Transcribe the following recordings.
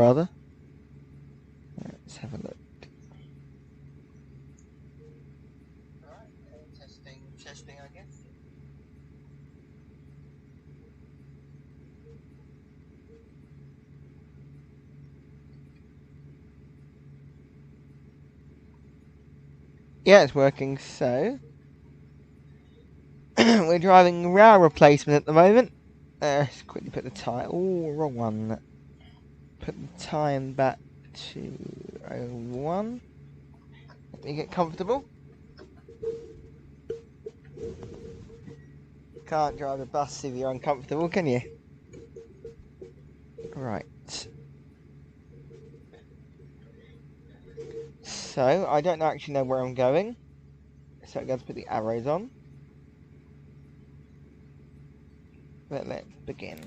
rather. Let's have a look. Alright, testing, I guess. Yeah, it's working. So we're driving rail replacement at the moment. Let's quickly put the tyre. Oh, wrong one. Put the time back to 01. Let me get comfortable. Can't drive a bus if you're uncomfortable, can you? Right. So, I don't actually know where I'm going. So I'm going to put the arrows on. But let's begin.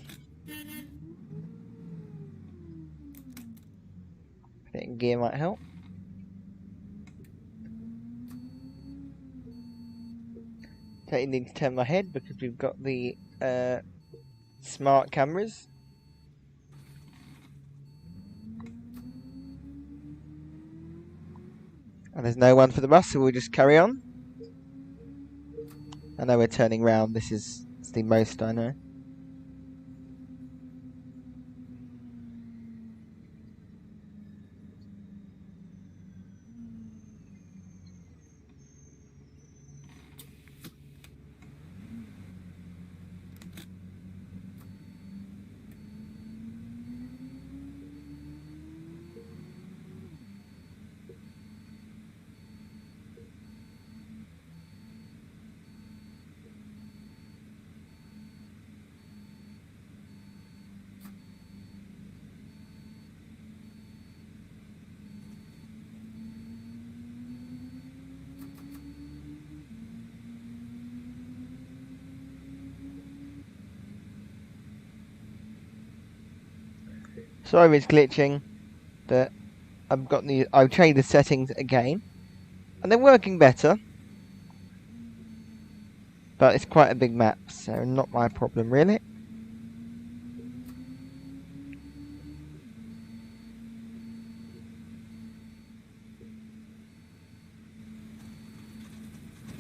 I think gear might help. Don't need to turn my head because we've got the smart cameras. And there's no one for the bus, so we'll just carry on. I know we're turning round. This is the most I know. Sorry it's glitching, but I've changed the settings again, and they're working better. But it's quite a big map, so not my problem really.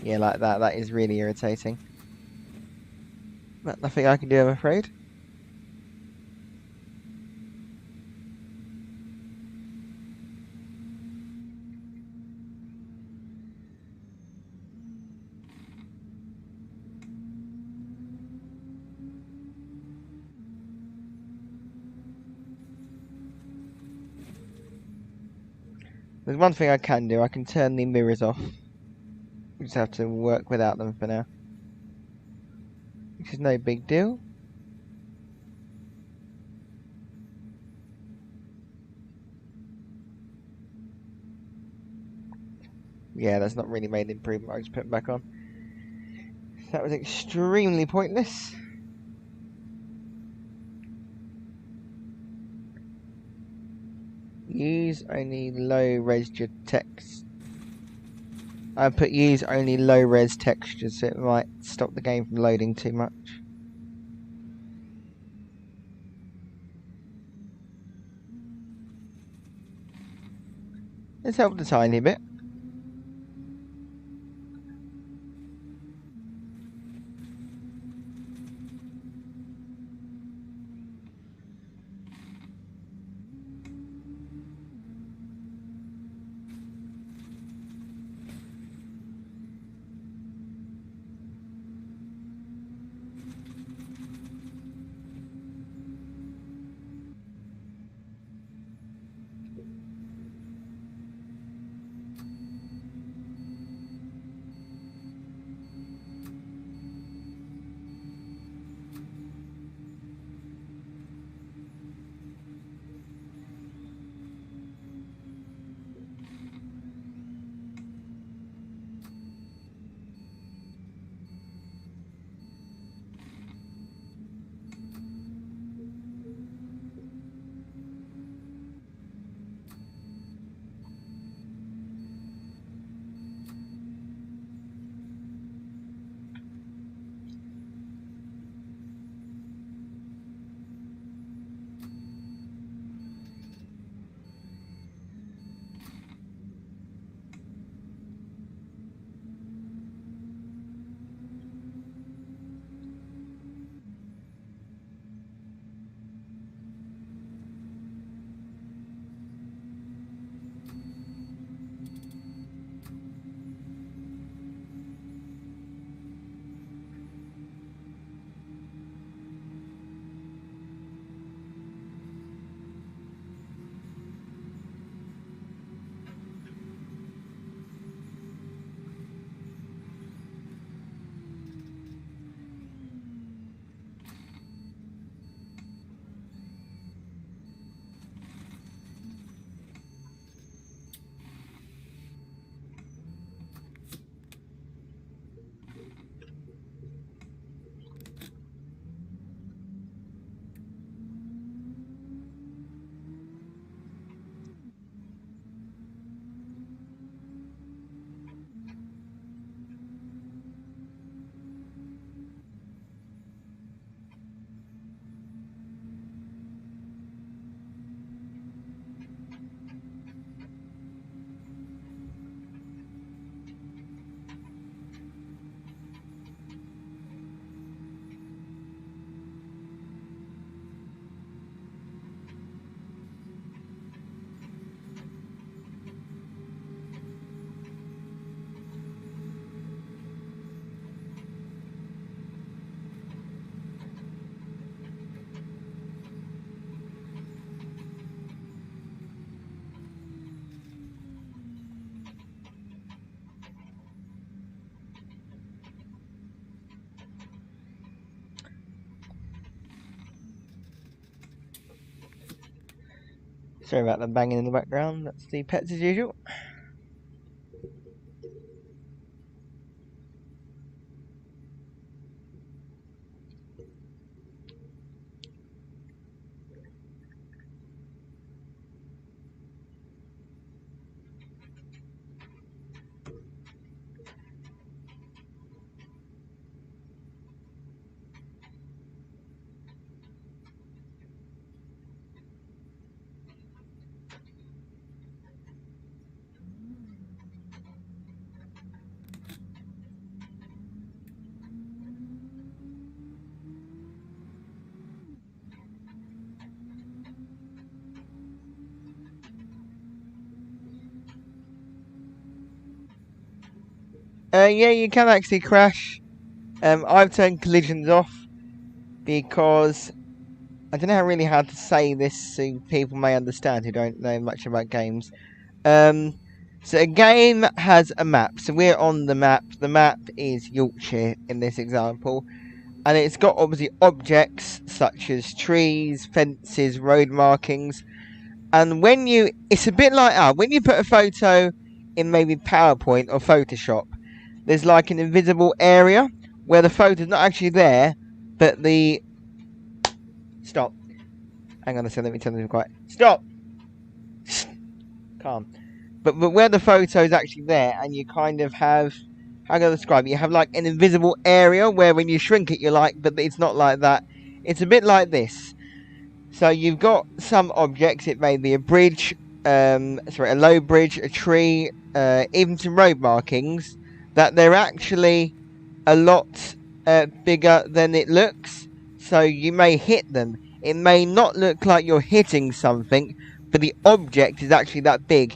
Yeah, like that. That is really irritating. But nothing I can do, I'm afraid. There's one thing I can do. I can turn the mirrors off. We just have to work without them for now. Which is no big deal. Yeah, that's not really made improvement. I just put them back on. That was extremely pointless. Use only low res text. I put use only low res textures, so it might stop the game from loading too much. It's helped a tiny bit. Sorry about the banging in the background. That's the pets as usual. Yeah, you can actually crash. I've turned collisions off because I don't know really how to say this so people may understand who don't know much about games. So a game has a map. So we're on the map. The map is Yorkshire in this example. And it's got obviously objects such as trees, fences, road markings. And when you... It's a bit like... when you put a photo in maybe PowerPoint or Photoshop, there's like an invisible area where the photo's not actually there, but the... Stop. Hang on a second, let me tell them quiet. Stop! Calm. But where the photo's actually there, and you kind of have... How can I describe it? You have like an invisible area where when you shrink it, you're like, but it's not like that. It's a bit like this. So you've got some objects. It may be a bridge, a low bridge, a tree, even some road markings, that they're actually a lot bigger than it looks. So you may hit them. It may not look like you're hitting something, but the object is actually that big.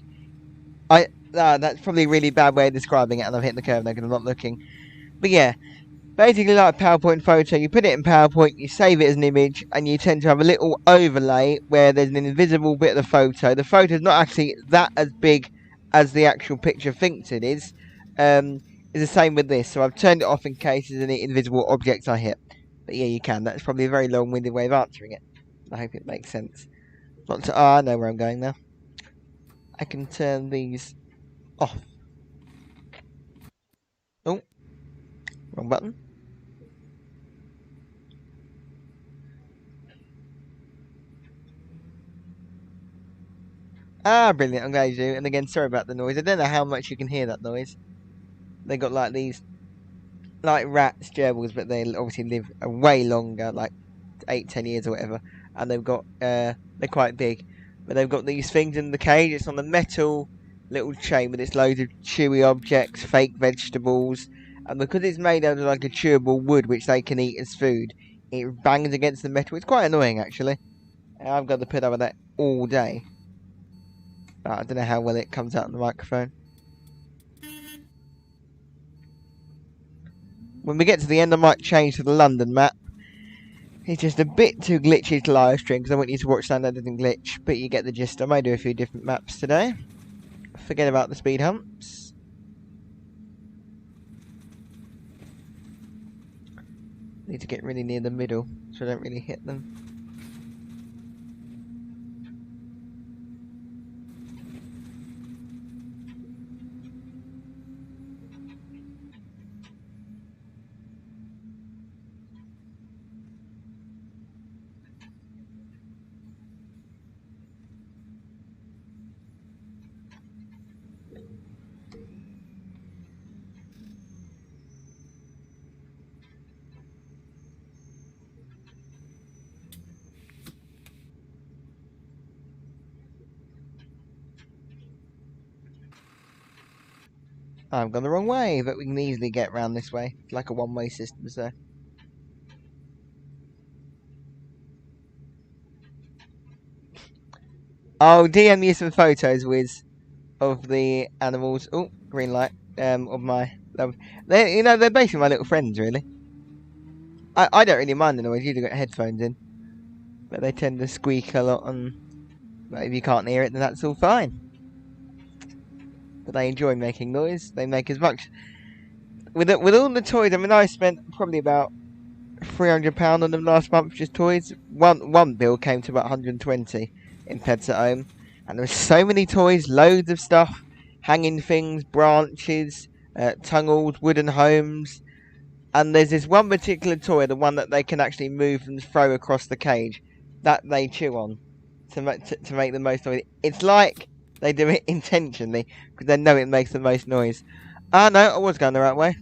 That's probably a really bad way of describing it, and I've hit the curve there because I'm not looking. But yeah, basically like a PowerPoint photo, you put it in PowerPoint, you save it as an image, and you tend to have a little overlay where there's an invisible bit of the photo. The photo's not actually that as big as the actual picture thinks it is. It's the same with this, so I've turned it off in case there's any invisible objects I hit. But yeah, you can. That's probably a very long-winded way of answering it. I hope it makes sense. Not to... I know where I'm going now. I can turn these off. Oh, wrong button. Brilliant, I'm glad you do. And again, sorry about the noise. I don't know how much you can hear that noise. They got like these, like rats, gerbils, but they obviously live way longer, like 8-10 years or whatever. And they've got, they're quite big. But they've got these things in the cage. It's on a metal little chain with its loads of chewy objects, fake vegetables. And because it's made out of like a chewable wood, which they can eat as food, it bangs against the metal. It's quite annoying, actually. I've got to put up with that all day. I don't know how well it comes out on the microphone. When we get to the end, I might change to the London map. It's just a bit too glitchy to live stream because I want you to watch that doesn't glitch, but you get the gist. I may do a few different maps today. Forget about the speed humps. Need to get really near the middle so I don't really hit them. I've gone the wrong way, but we can easily get around this way. It's like a one-way system, so. I'll DM you some photos, Wiz, of the animals. Oh, green light. Of my... they're basically my little friends, really. I don't really mind the noise. You've got headphones in. But they tend to squeak a lot, and but if you can't hear it, then that's all fine. But they enjoy making noise. They make as much... With all the toys, I mean, I spent probably about £300 on them last month, just toys. One bill came to about 120 in Pets at Home. And there's so many toys, loads of stuff, hanging things, branches, tunnels, wooden homes. And there's this one particular toy, the one that they can actually move and throw across the cage, that they chew on to make the most noise. It's like they do it intentionally because they know it makes the most noise. Ah, no, I was going the right way.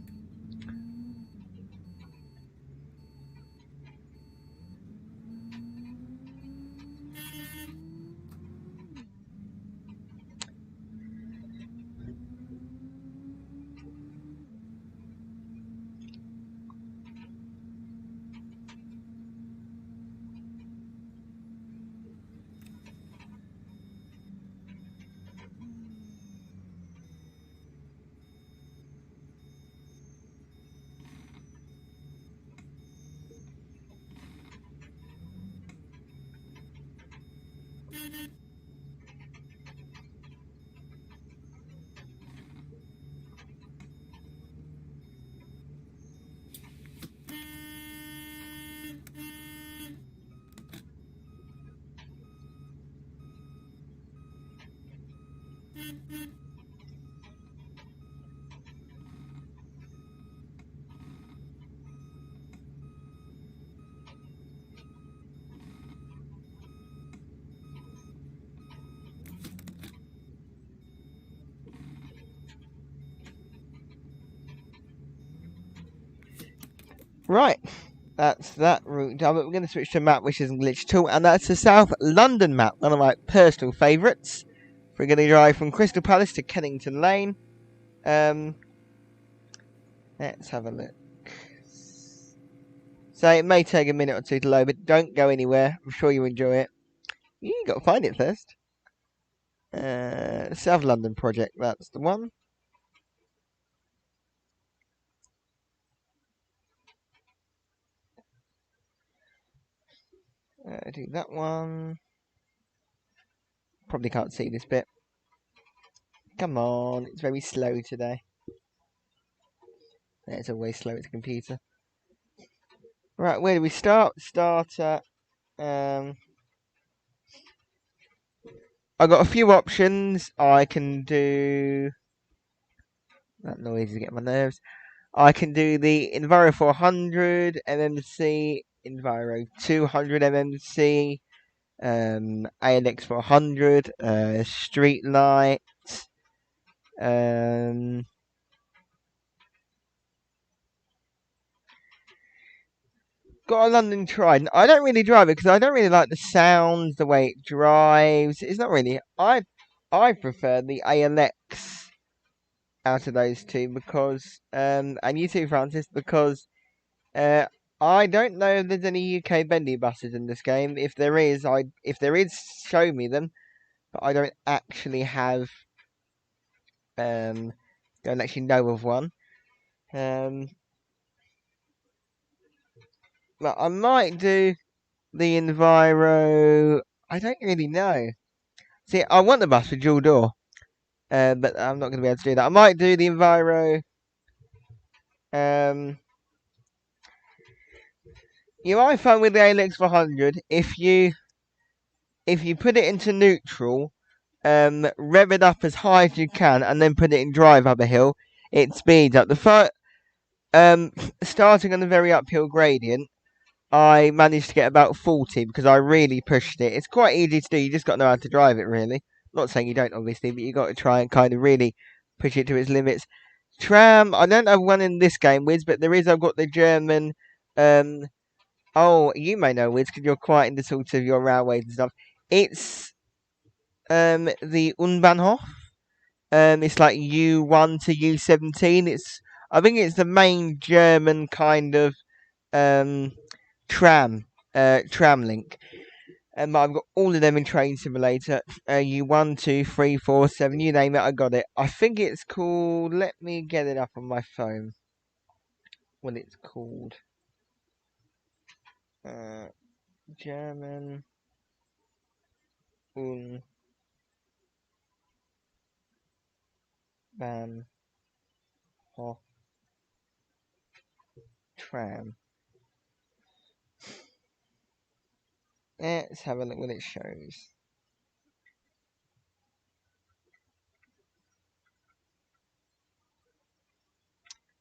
Right, that's that route done. But we're going to switch to a map which isn't glitch at all, and that's the South London map, one of my personal favourites. We're going to drive from Crystal Palace to Kennington Lane. Let's have a look. So it may take a minute or two to load, but don't go anywhere. I'm sure you enjoy it. You got to find it first. South London project, that's the one. Do that one. Probably can't see this bit. Come on, it's very slow today. It's always slow at the computer. Right, where do we start? Start at I've got a few options. I can do that noise is getting my nerves. I can do the Enviro 400 MMC, Enviro 200 MMC, ALX 400, Street Light, got a London Trident. I don't really drive it because I don't really like the sounds, the way it drives. It's not really. I prefer the ALX out of those two because and you too, Francis, because I don't know if there's any UK bendy buses in this game. If there is, show me them. But I don't actually have don't actually know of one. But I might do the Enviro. I don't really know. See, I want the bus for dual door, but I'm not going to be able to do that. I might do the Enviro. You might find with the ALX 400 if you put it into neutral, rev it up as high as you can, and then put it in drive up a hill. It speeds up. Starting on a very uphill gradient, I managed to get about 40 because I really pushed it. It's quite easy to do. You just got to know how to drive it, really. Not saying you don't, obviously, but you got to try and kind of really push it to its limits. Tram, I don't have one in this game, Wiz, but there is. I've got the German. Oh, you may know, Wiz, because you're quite into sort of your railways and stuff. It's the U-Bahnhof. It's like U1 to U17. I think it's the main German kind of tram link. I've got all of them in Train Simulator. U1, 2, 3, 4, 7, you name it, I got it. I think it's called. Let me get it up on my phone. What it's called. German U-Bahnhof tram. Let's have a look what it shows.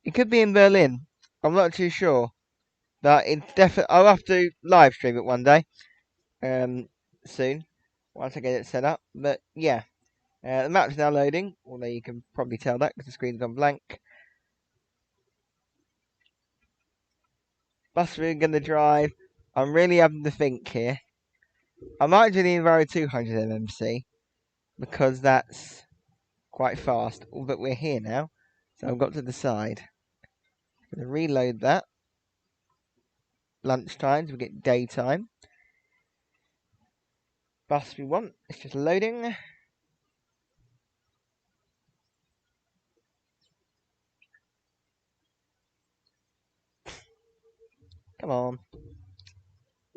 It could be in Berlin. I'm not too sure. But it's definitely. I'll have to live stream it one day. Soon. Once I get it set up. But yeah. The map's now loading. Although you can probably tell that because the screen's gone blank. Bus we're going to drive. I'm really having to think here. I might do the Enviro 200 MMC. Because that's quite fast. But we're here now. So I've got to decide. I'm going to reload that. Lunchtime, so we get daytime. Bus we want. It's just loading. Come on.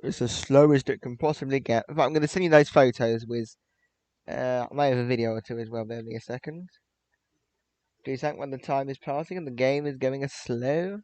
It's as slow as it can possibly get. But I'm going to send you those photos with. I may have a video or two as well. Bear with me a second. Do you think when the time is passing and the game is going as slow?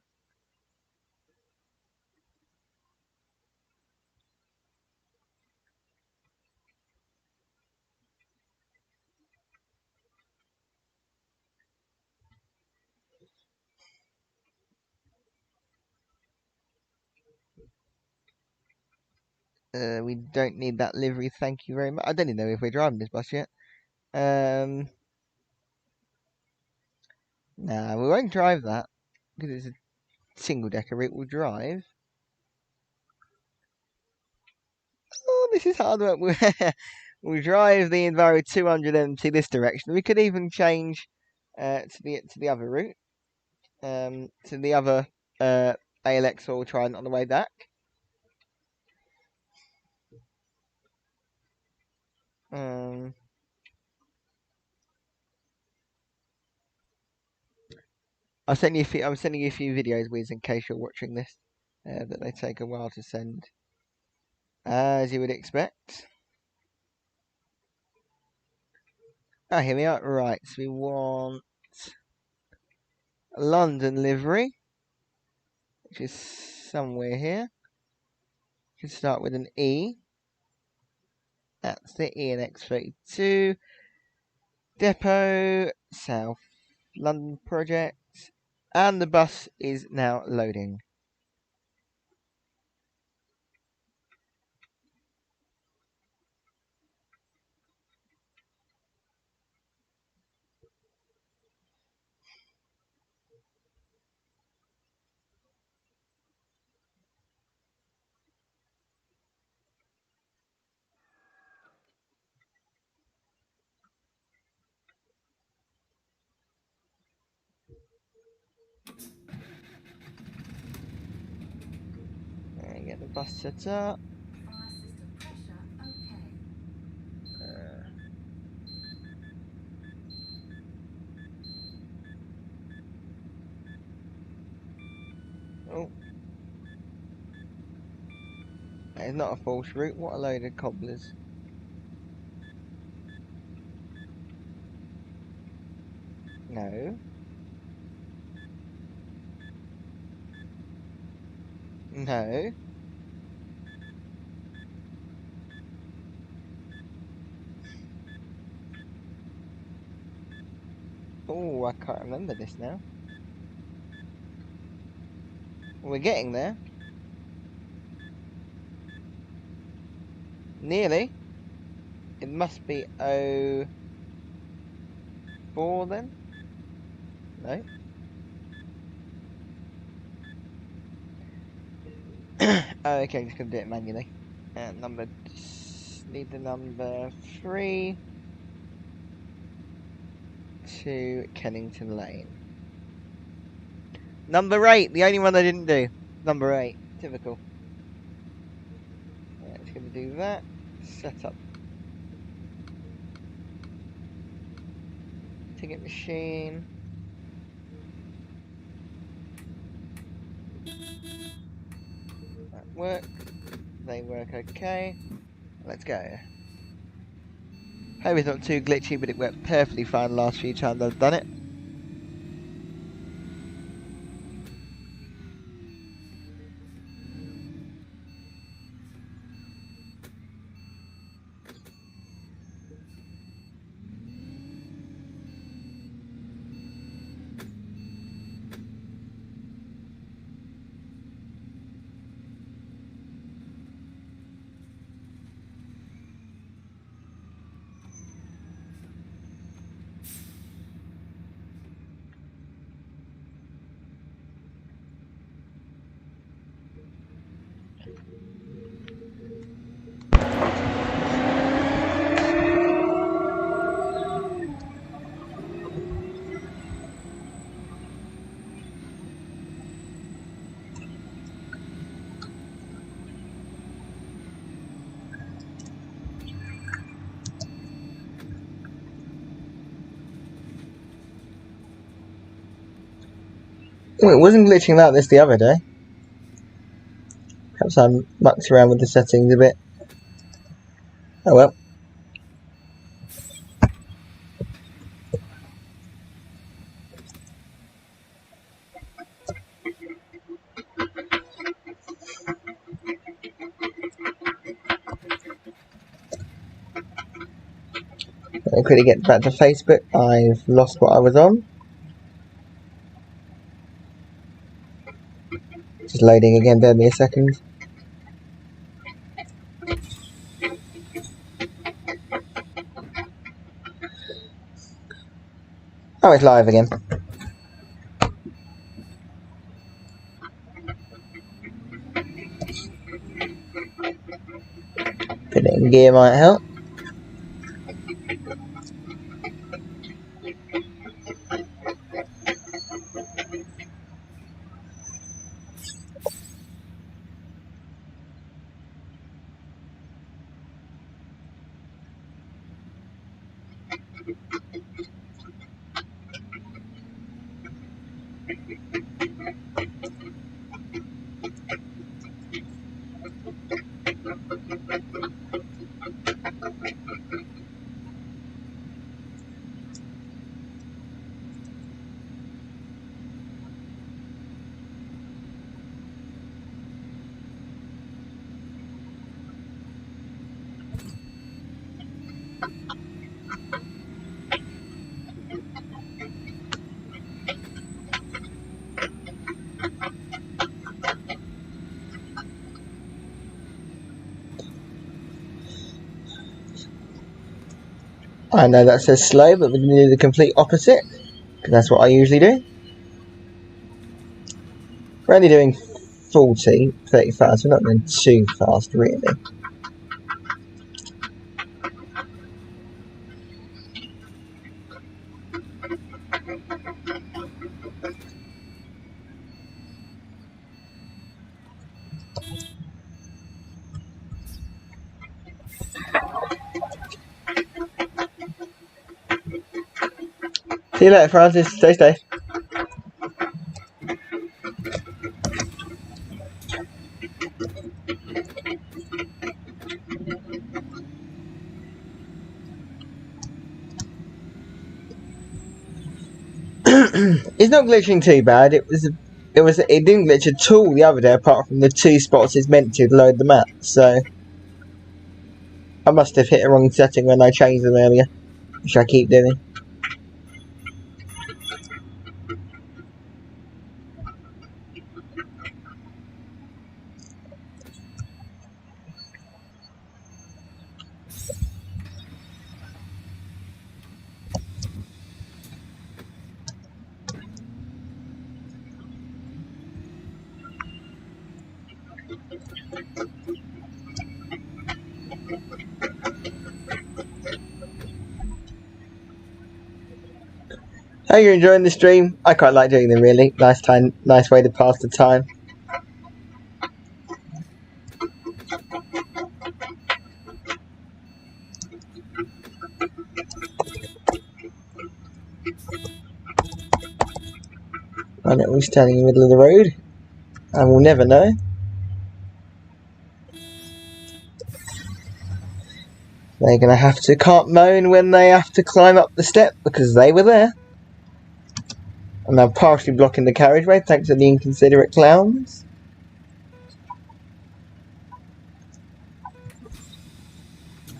We don't need that livery. Thank you very much. I don't even know if we're driving this bus yet. Nah, we won't drive that because it's a single decker. It will drive. Oh, this is hard work. We'll drive the Enviro 200 MT this direction. We could even change to the other route, to the other ALX, or we'll try it on the way back. I'm sending you a few videos, Wiz, in case you're watching this. That they take a while to send, as you would expect. Ah, here we are. Right, so we want a London livery, which is somewhere here. You can start with an E. That's the ENX32. Depot, South London project. And the bus is now loading. And get the bus set up. Oh. That is not a false route. What a load of cobblers. No. No. Oh, I can't remember this now. We're getting there. Nearly. It must be 04 then? No. Oh, okay, just gonna do it manually. Need the number 3 to Kennington Lane. Number 8, the only one I didn't do. Number 8, typical. Yeah, it's gonna do that. Set up ticket machine. That works. They work okay. Let's go. Hope it's not too glitchy, but it worked perfectly fine the last few times I've done it. Oh, it wasn't glitching like this the other day. Perhaps I mucked around with the settings a bit. Oh well. Let me quickly get back to Facebook. I've lost what I was on. Just loading again, bear me a second. Oh, it's live again. Put it in gear might help. I know that says slow, but we're going to do the complete opposite, because that's what I usually do. We're only doing 40, 30 fast, we're not going too fast, really. See you later, Francis. Stay safe. It's not glitching too bad. It didn't glitch at all the other day, apart from the 2 spots it's meant to load the map. So I must have hit a wrong setting when I changed them earlier, which I keep doing. Hope you're enjoying the stream. I quite like doing them, really. Nice way to pass the time. I know we're standing in the middle of the road. I will never know. They're going to have to can't moan when they have to climb up the step, because they were there. And they're partially blocking the carriageway, thanks to the inconsiderate clowns.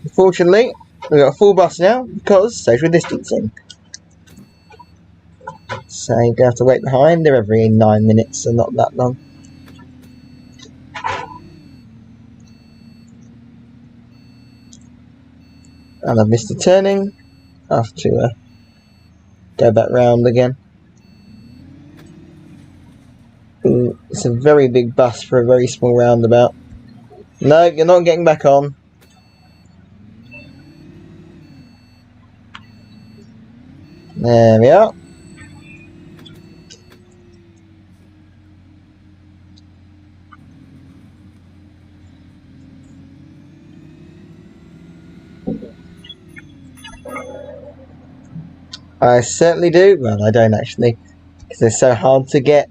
Unfortunately, we've got a full bus now, because social distancing. So you're going to have to wait behind. They're every 9 minutes, so not that long. And I've missed a turning. I have to go back round again. Ooh, it's a very big bus for a very small roundabout. No, you're not getting back on. There we are. I certainly do. Well, I don't actually, because they're so hard to get.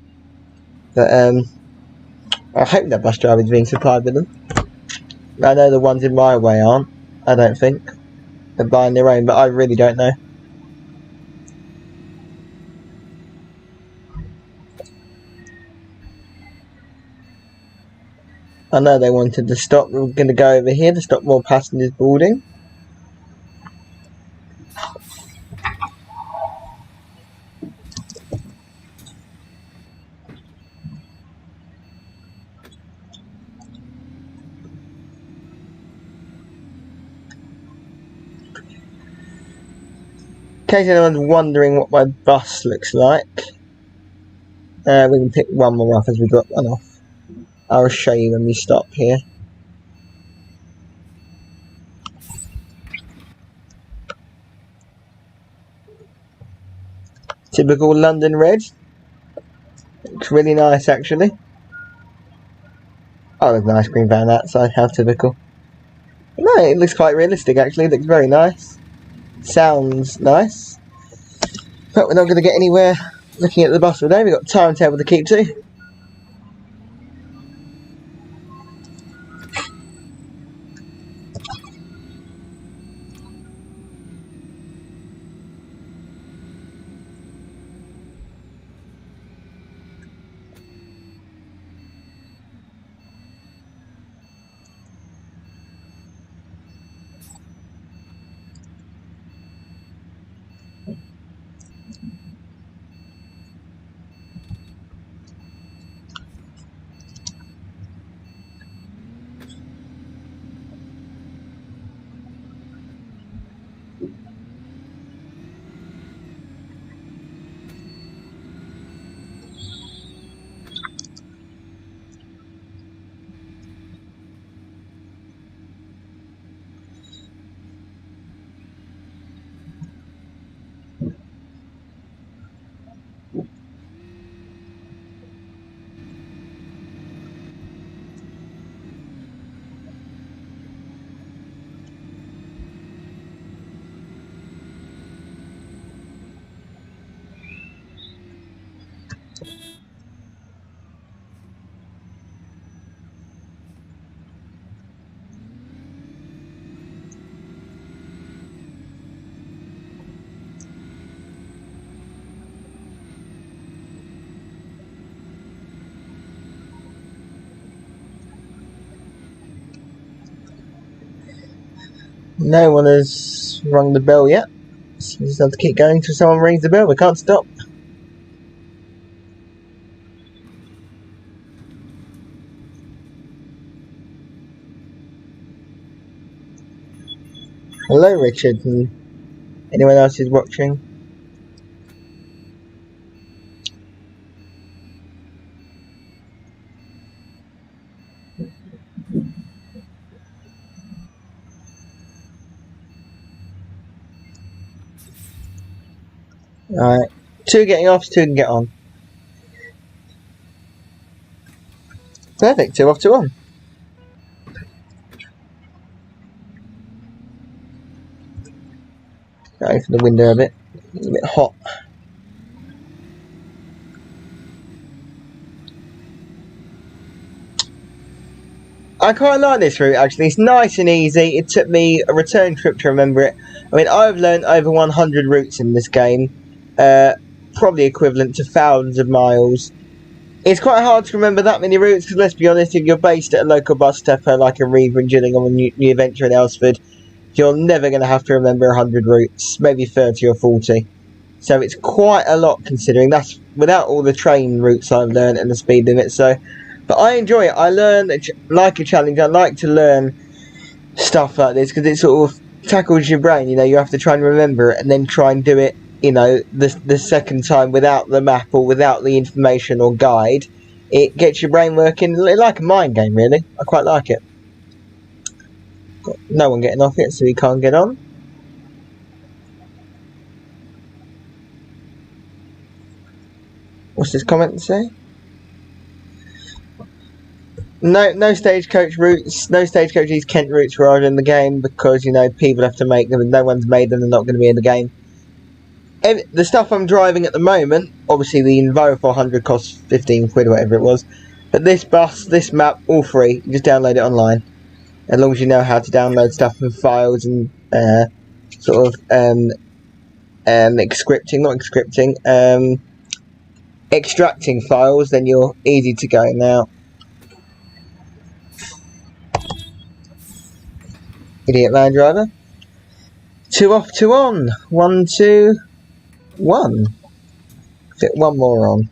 But I hope that bus driver is being supplied with them. I know the ones in my way aren't. I don't think they're buying their own, but I really don't know. I know they wanted to stop. We're going to go over here to stop more passengers boarding. In case anyone's wondering what my bus looks like, we can pick one more off as we drop one off. I'll show you when we stop here. Typical London red. Looks really nice actually. Oh, there's an ice cream van outside, how typical. No, it looks quite realistic actually, it looks very nice. Sounds nice. But we're not going to get anywhere looking at the bus today, we've got a timetable to keep to. No one has rung the bell yet, so we just have to keep going until someone rings the bell, we can't stop. Hello Richard, and anyone else who's watching. Alright, 2 getting off, 2 can get on. Perfect, 2 off, 2 on. Open the window a bit hot. I quite like this route actually, it's nice and easy. It took me a return trip to remember it. I mean, I've learned over 100 routes in this game, probably equivalent to thousands of miles. It's quite hard to remember that many routes because let's be honest, if you're based at a local bus depot like a Reaver in Gillingham or New Venture in Elsford, you're never going to have to remember 100 routes, maybe 30 or 40. So it's quite a lot considering that's without all the train routes I've learned and the speed limit. So, but I enjoy it. I learn like a challenge. I like to learn stuff like this because it sort of tackles your brain. You know, you have to try and remember it and then try and do it. You know, the second time without the map or without the information or guide. It gets your brain working like a mind game. Really, I quite like it. Got no one getting off it, so we can't get on. What's this comment say? No stagecoach routes, no stagecoach East Kent routes were in the game because, you know, people have to make them and no one's made them, they're not going to be in the game. The stuff I'm driving at the moment, obviously the Enviro 400 costs 15 quid or whatever it was, but this bus, this map, all free. You just download it online, as long as you know how to download stuff and files and extracting files, then you're easy to go. Now, idiot land driver. 2 off, 2 on. 1, 2, 1. Fit one more on.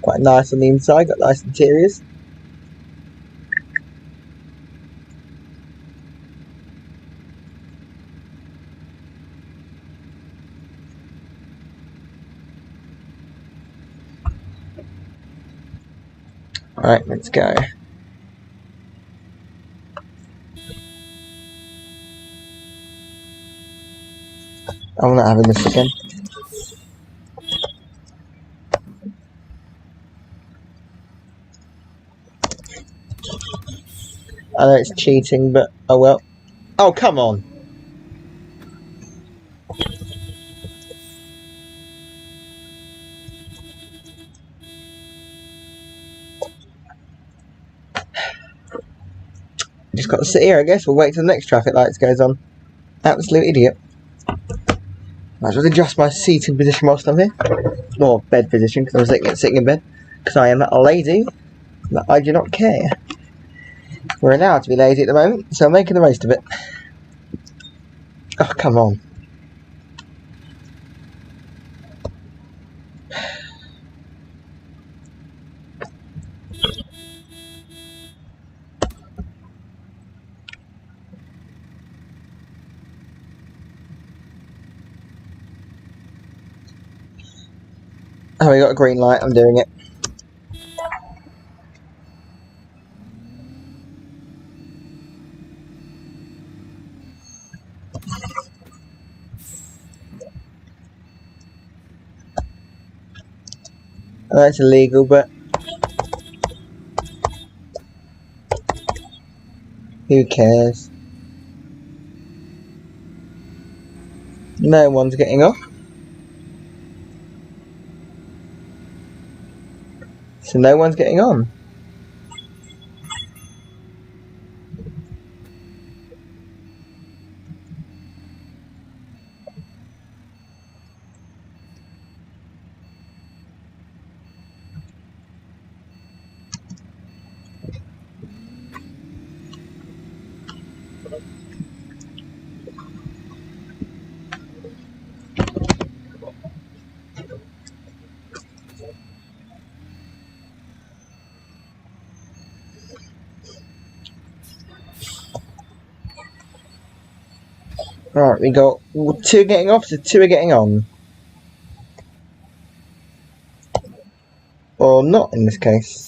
Quite nice on the inside, got nice interiors. Alright, let's go. I'm not having this again. I know it's cheating, but oh well. Oh, come on. Just got to sit here, I guess. We'll wait till the next traffic lights goes on. Absolute idiot. Might as well adjust my seating position whilst I'm here. Or bed position, because I was sitting in bed. Because I am lazy. But I do not care. We're allowed to be lazy at the moment, so I'm making the most of it. Oh, come on. Oh, we got a green light, I'm doing it. Oh, that's illegal, but who cares? No one's getting off. So no one's getting on. Alright, we got 2 getting off, so 2 are getting on. Or not in this case.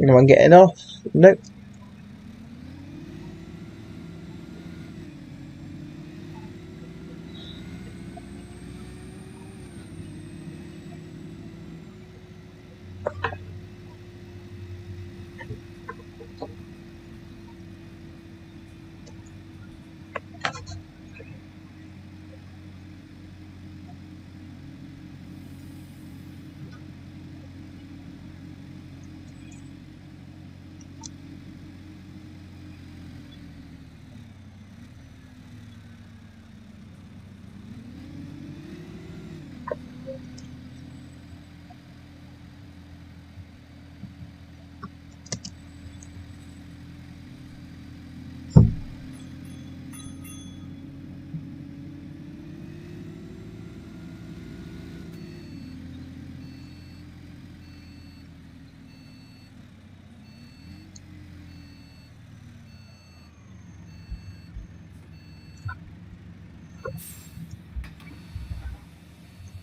Anyone getting off? Nope.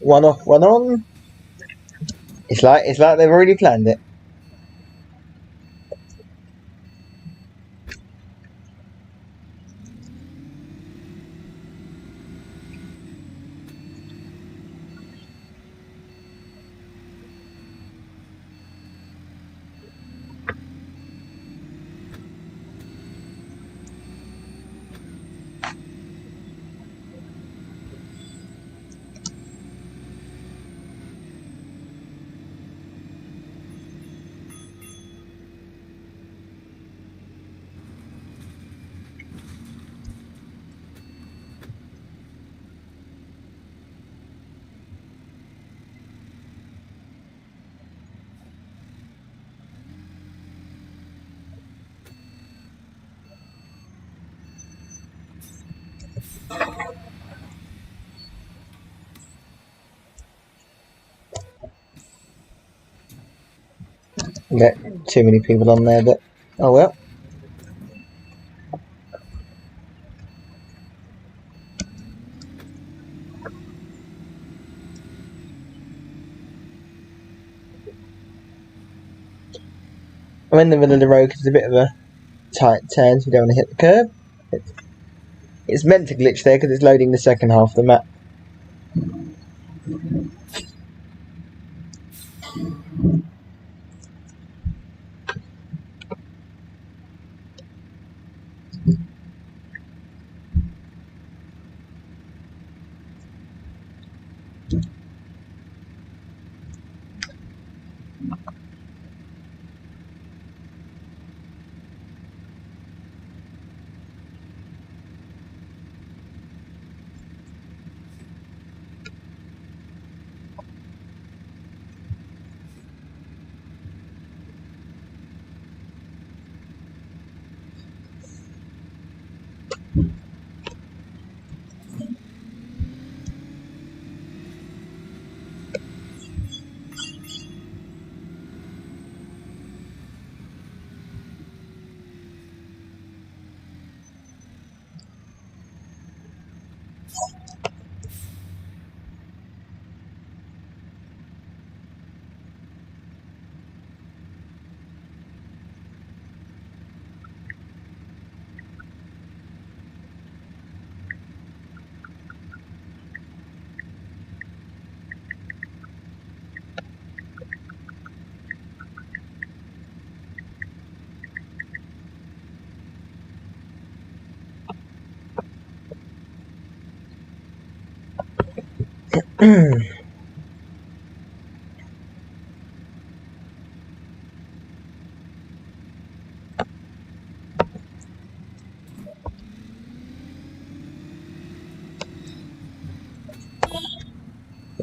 One off, one on. It's like they've already planned it. Get too many people on there, but oh well. I'm in the middle of the road because it's a bit of a tight turn, so we don't want to hit the curb. It's meant to glitch there because it's loading the second half of the map.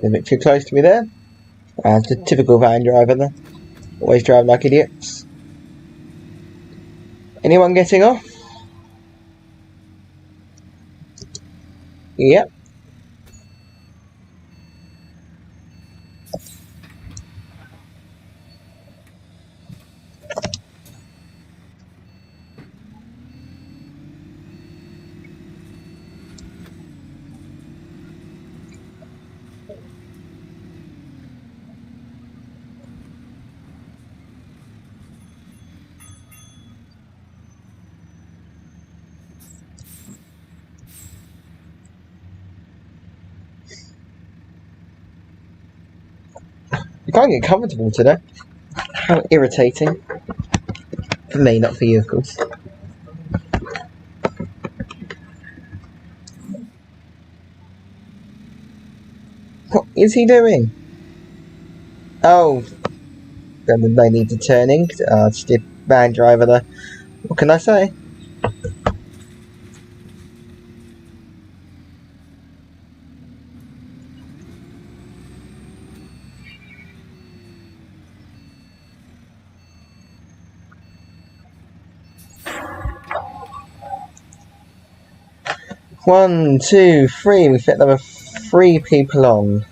A bit too close to me there. The typical van driver there. Always driving like idiots. Anyone getting off? Yep. You can't get comfortable today. How irritating. For me, not for you, of course. What is he doing? Oh, then they need to turning. It's the van driver there. What can I say? One, two, three. We fit there were 3 people on.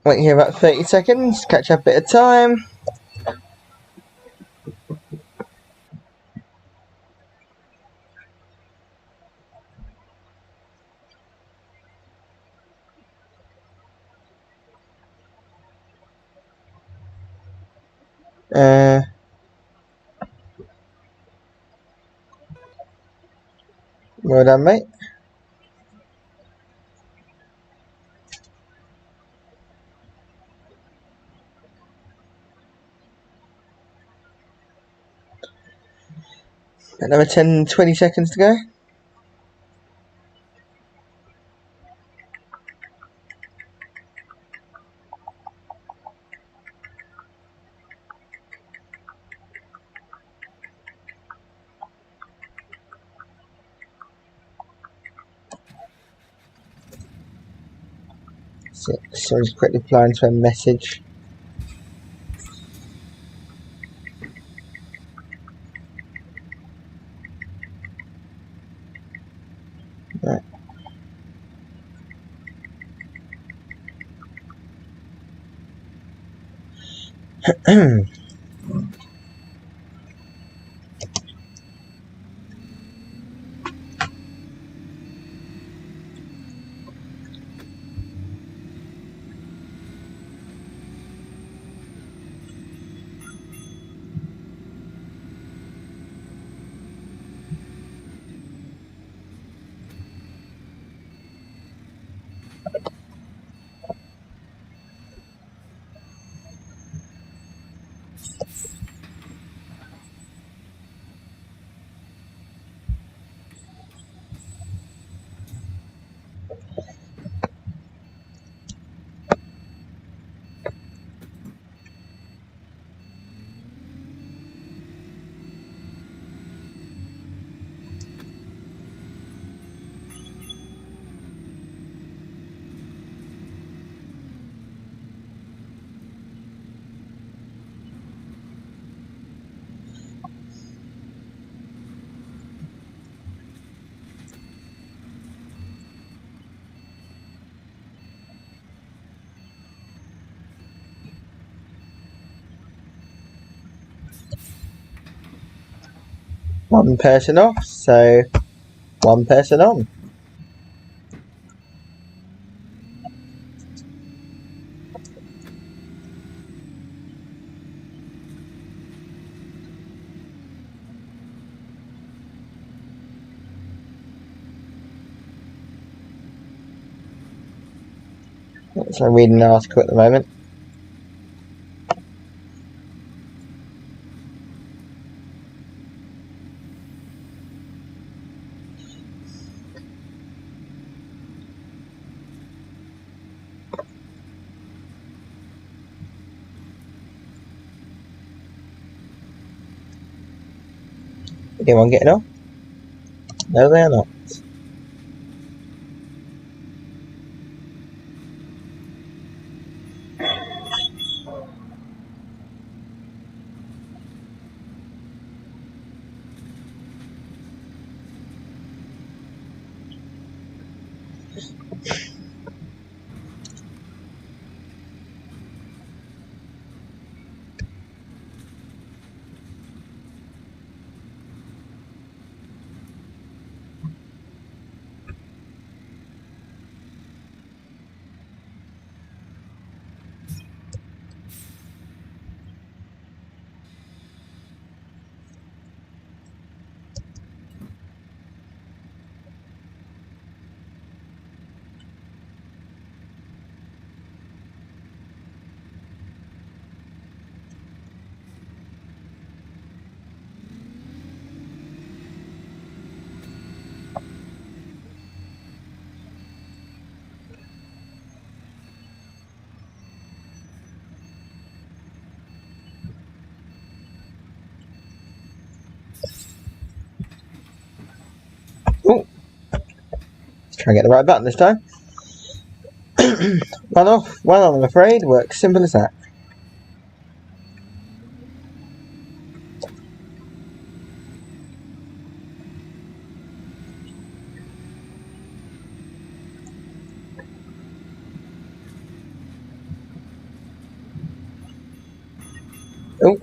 Wait here about 30 seconds, catch up a bit of time. Well done, mate. Another 10, 20 seconds to go. Sorry, just quickly replying to a message. Right. One person off, so one person on. So I'm reading an article at the moment. Anyone getting off? No, they are not. Oh, let's try and get the right button this time. One off, one on, I'm afraid. Works simple as that. Oh,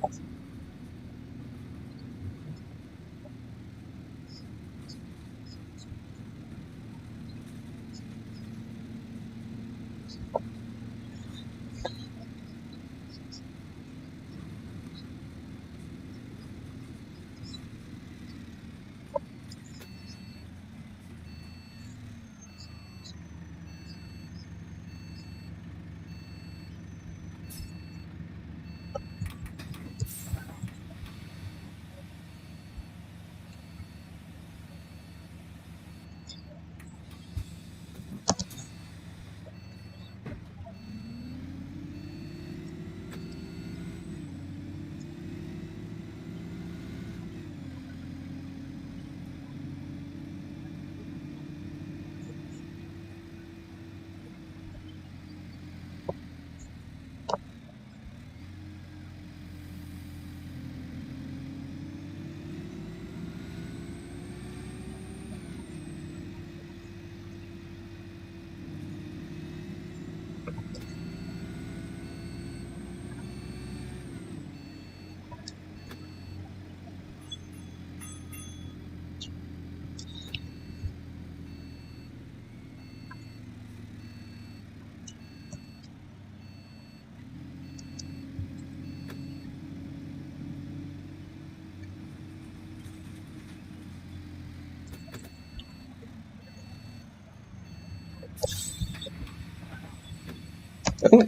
oh,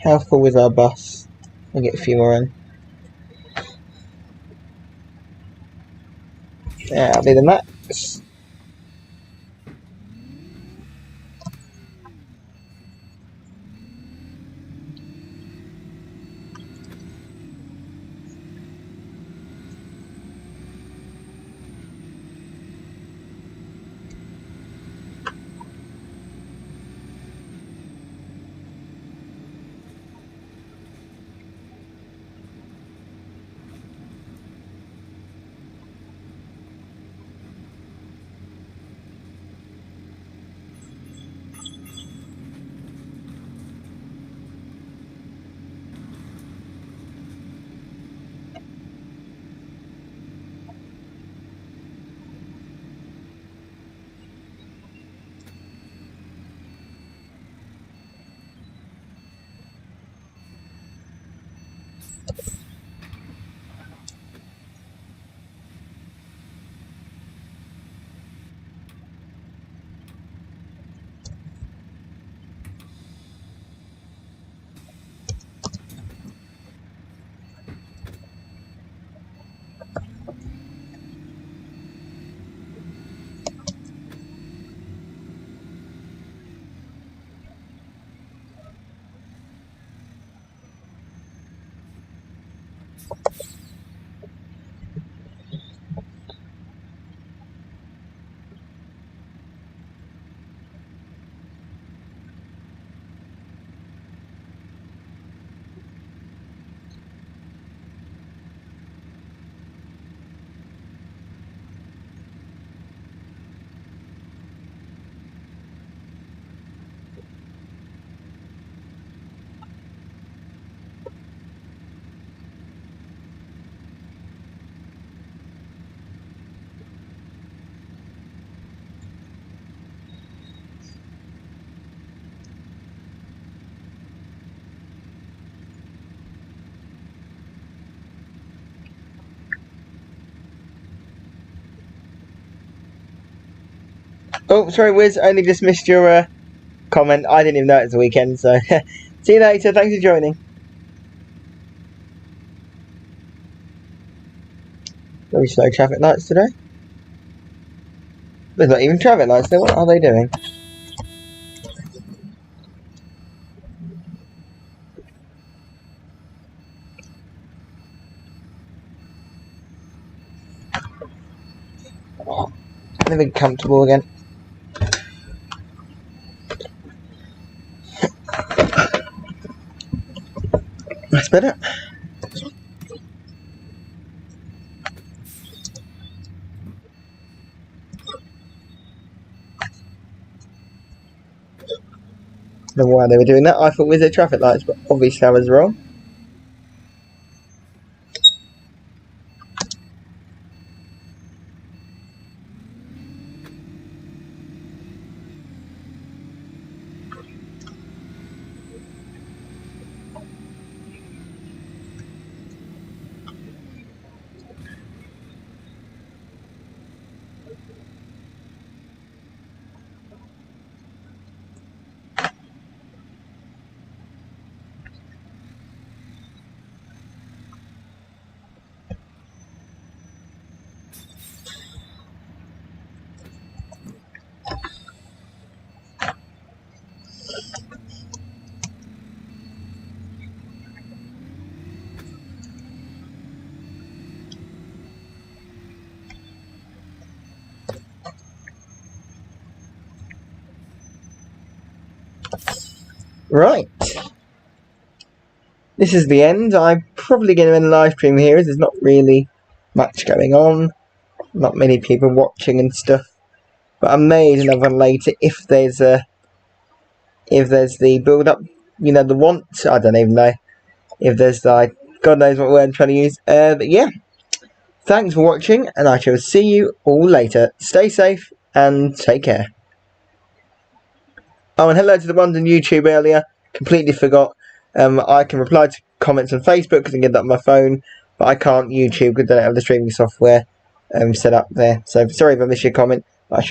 how full is our bus? I'll get a few more in. Yeah, other than that, oh, sorry, Wiz, I only just missed your comment. I didn't even know it was the weekend, so see you later. Thanks for joining. Very slow traffic lights today. There's not even traffic lights there. What are they doing? They're being comfortable again. That's better. don't know why they were doing that. I thought we was at traffic lights, but obviously I was wrong. Right. This is the end. I'm probably going to end the live stream here as there's not really much going on. Not many people watching and stuff. But I made another one later if there's the build up, you know, the want. I don't even know if there's like God knows what word I'm trying to use. But yeah, thanks for watching, and I shall see you all later. Stay safe and take care. Oh, and hello to the ones on YouTube earlier. Completely forgot. I can reply to comments on Facebook because I can get that on my phone, but I can't YouTube because I don't have the streaming software set up there. So sorry if I missed your comment, but I shall